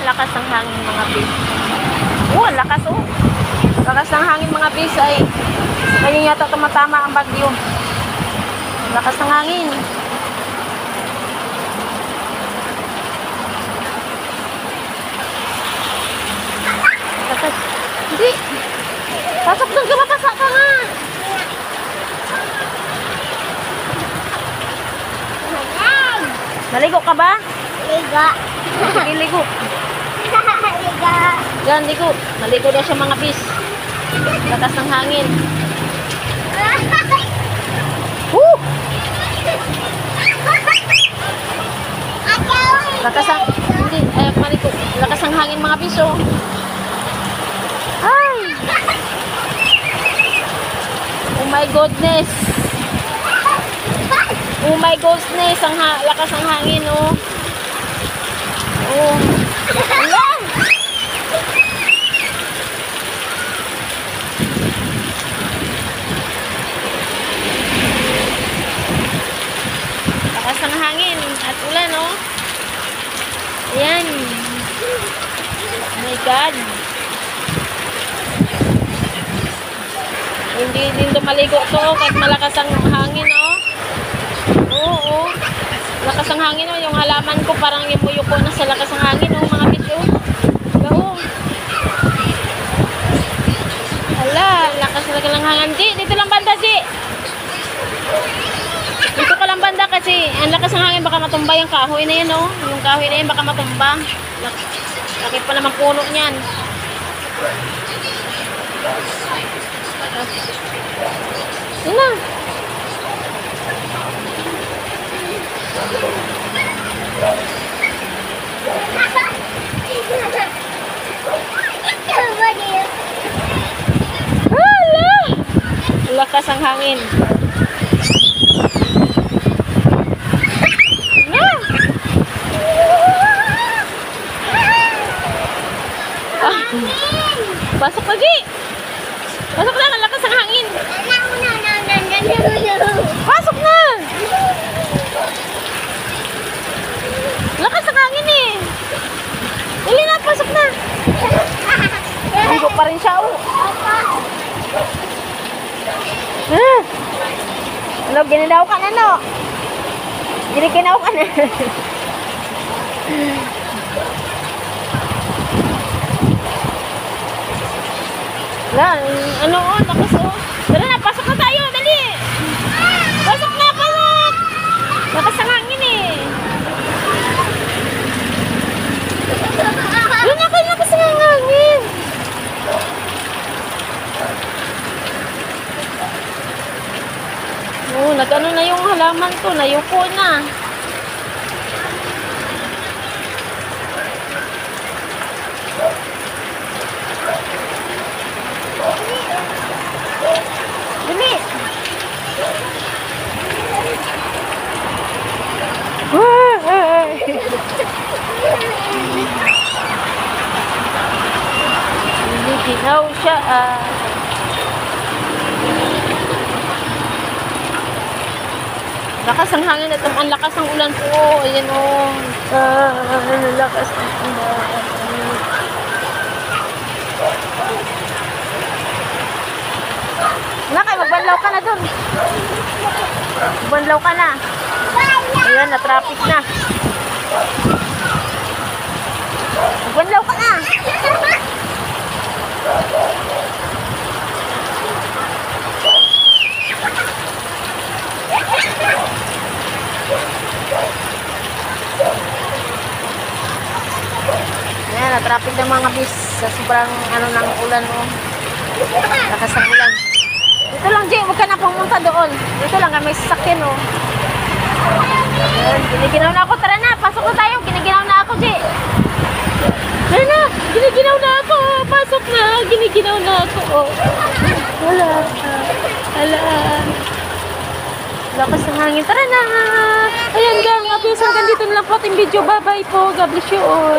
lakas ng hangin mga bis. Oh, ang lakas oh. Lakas ng hangin mga bis ay ngayon yata tumatama ang bagyo. Lakas ng hangin. Lakas. Hindi. Pasok doon ka, mapasa ka nga. Naligo ka ba? Liga. Sige, ligo. Liga. Yan, ligo. Naligo na siya mga bis. Lakas ng hangin. Woo! Lakas ang... Hindi, maligo. Lakas ang hangin mga bis, oh. Ay! Oh my goodness! Oh my goodness! Lakas ang hangin, oh. Oh. Ayan! Lakas ang hangin at ulan, oh. Ayan. Oh my God. Hindi din maligo to kahit malakas ang hangin, oh. Oo. Lakas ang hangin, oh. Yung halaman ko parang yumuko na sa lakas ng hangin, oh, mga bityo. Oo. Hala, lakas talaga ng hangin. Di, dito lang banda, Di. Dito ka lang banda kasi ang lakas ng hangin baka matumba yung kahoy na yan, oh. Yung kahoy na yan baka matumba. Laki pa naman puno niyan. Yun na. Hala! Lakas ang hangin. Yeah. Pasok lagi. Pasok na, lakas ang hangin. Pasok na. Lakas ang hangin eh. Dali na, pasok na. Ligo pa rin siya, oh. Ano, ginadaw ka na, no? Giniginaw ka na. Lan, ano, oh, lakas, oh. Tara na, pasok na tayo, dali. Pasok na, pasok. Lakas ang hangin eh. Doon na kayo, lakas ang hangin. Oh, nag-ano na yung halaman to, nayuko na. Dali. Ginaw siya, lakas ang hangin at ang lakas ng ulan po. Ayan, oh. Lakas ng ulan. Nakay, magbanlaw ka na dun. Magbanlaw ka na. Ayan, na-traffic na. Magbanlaw ka na. Ayan, na-traffic ng mga bis sa sobrang ano ng ulan, oh. Lakas ng ulan. Dito lang, Jay, huwag ka na pumunta doon. Dito lang, may sasakyan, oh. Ayan, giniginaw na ako. Tara na, pasok na tayo. Giniginaw na ako, Jay. Tara na, giniginaw na ako. Pasok na, giniginaw na ako, oh. Wala. Wala. Lakas ng hangin. Tara na. Ayan, gang. Hanggang dito na lang po ating video. Bye-bye po. God bless you all.